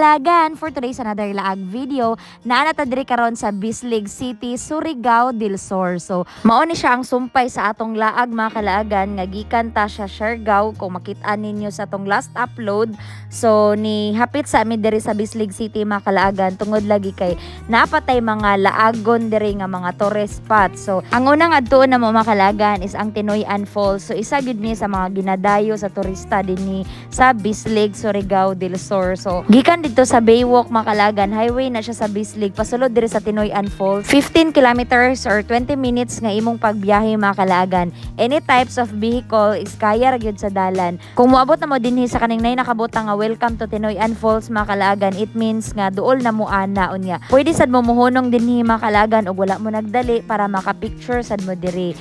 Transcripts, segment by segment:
Kalagan, for today's another laag video, naanata diri karon sa Bislig City, Surigao del Sur. So, mao ni siya ang sumpay sa atong laag mga kalaagan nga gikan ta sa Siargao kung makit-an ninyo sa atong last upload. So, ni hapit sa amin diri sa Bislig City mga kalaagan tungod lagi kay napatay mga laagon diri nga mga tourist spot. So, ang unang adtuon na mo mga kalaagan is ang Tinoyan Falls. So, isa gyud ni sa mga ginadayo sa turista dinhi sa Bislig, Surigao del Sur. So, gikan dito sa Baywalk Makalagan highway na siya sa Bislig pasulod diri sa Tinoyan Falls. 15 kilometers or 20 minutes nga imong pagbiyahe Makalagan. Any types of vehicle is kaya ra gyud sa dalan. Kung moabot na mo dinhi sa kaning nay nakabutang nga welcome to Tinoyan Falls Makalagan, it means nga duol na mo ana unya. Pwede sad mo muhunong dinhi Makalagan ug wala mo nagdali para maka-picture sad mo diri.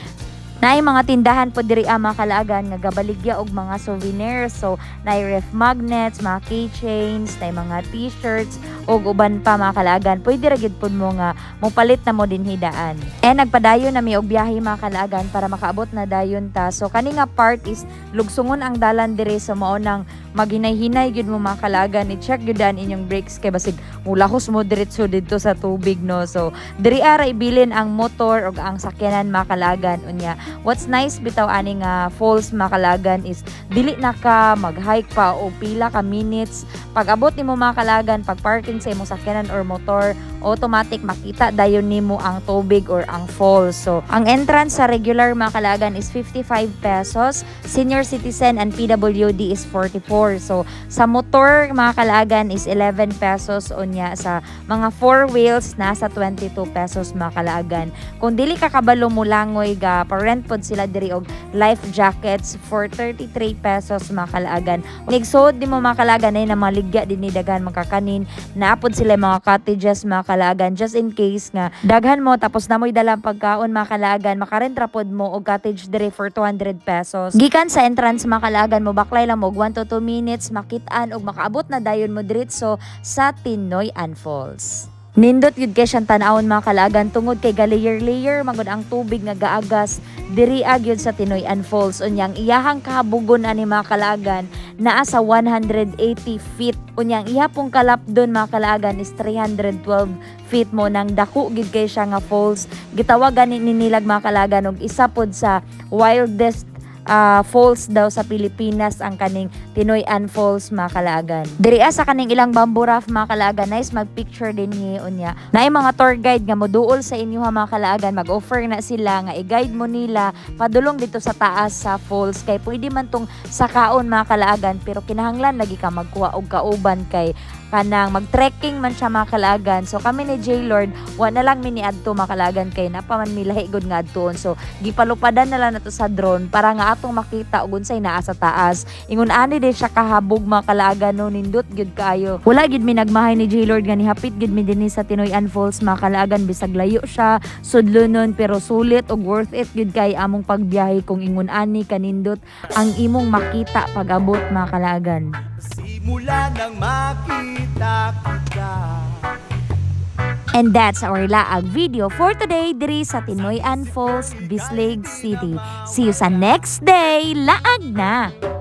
Naay mga tindahan po diri mga kalaagan nga gabaligya og mga souvenirs. So, naay ref magnets, mga keychains, naay mga t-shirts og uban pa mga kalaagan. Pwede ra gyud pud mo nga mopalit na mo dinhi daan. Nagpadayon na mi og biyahe mga kalaagan para makaabot na dayon ta. So, kani nga part is lugsungon ang dalan diri sa mao nang maghinay-hinay gyud mo mga kalaagan. I-check gyud an inyong brakes kay basig mulahos mo diretso dito sa tubig no. So, diri ara ibilin ang motor og ang sakyanan mga kalaagan unya. What's nice bitaw ani nga falls Makalagan is dili na ka mag-hike pa o pila ka minutes. Pag abot nimo Makalagan, pag parking sa imong sakyanan or motor, automatic makita dayon nimo ang tubig or ang falls. So, ang entrance sa regular Makalagan is 55 pesos, senior citizen and PWD is 44. So, sa motor Makalagan is 11 pesos unya sa mga 4 wheels nasa 22 pesos Makalagan. Kung dili ka kabalo mo langoy ga parent pod sila diri og life jackets for 33 pesos Makalagan. Nigsuod di mo Makalagan ay na maligya din ni daghan magkakanin naapod sila mga cottages Makalagan just in case nga daghan mo tapos namoy dalang pagkaon Makalagan makarentra pod mo og cottage diri for 200 pesos. Gikan sa entrance Makalagan mo baklay lang mo og 1 to 2 minutes makit-an og makaabot na dayon mo diretso sa Tinoyan Falls. Nindot yun kay siyang tanawon mga kalaagan tungod kay galayer-layer magod ang tubig nga gaagas diri agyod sa Tinoyan Falls unyang iyahang kahabugon ani mga kalaagan naa sa 180 feet unyang ihapong kalapdon mga kalaagan is 312 feet mo nang dako gid kay siya nga falls gitawagan ni nilag mga kalaagan og isa pod sa wildest falls daw sa Pilipinas ang kaning Tinoyan Falls mga kalaagan. Diri sa kaning ilang bamboo raft mga kalaagan nice magpicture din ni unya. Naay mga tour guide nga moduol sa inyo mga kalaagan mag-offer na sila nga i-guide mo nila padulong dito sa taas sa falls kay pwede man tong sakaon mga kalaagan pero kinahanglan lagi ka magkuha og kauban kay kanang mag-trekking man siya mga kalaagan. So kami ni J-Lord, wa na lang mini adto mga kalaagan kay napaman milahi gud nga adtoon. So gipalupadan na lang nato sa drone para nga atong makita ug unsay naa sa taas. Ingon ani din siya kahabog mga kalaagan no nindot gyud kaayo. Wala gyud mi nagmahay ni J-Lord nga nihapit gyud mi dinhi sa Tinoyan Falls mga kalaagan bisag layo siya sudlonon pero sulit ug worth it gyud kay among pagbiyahe kung ingon ani kanindot ang imong makita pag-abot mga kalaagan. Simula nang makita kita. And that's our laag video for today diri sa Tinoyan Falls, Bislig City. See you sa next day. Laag na!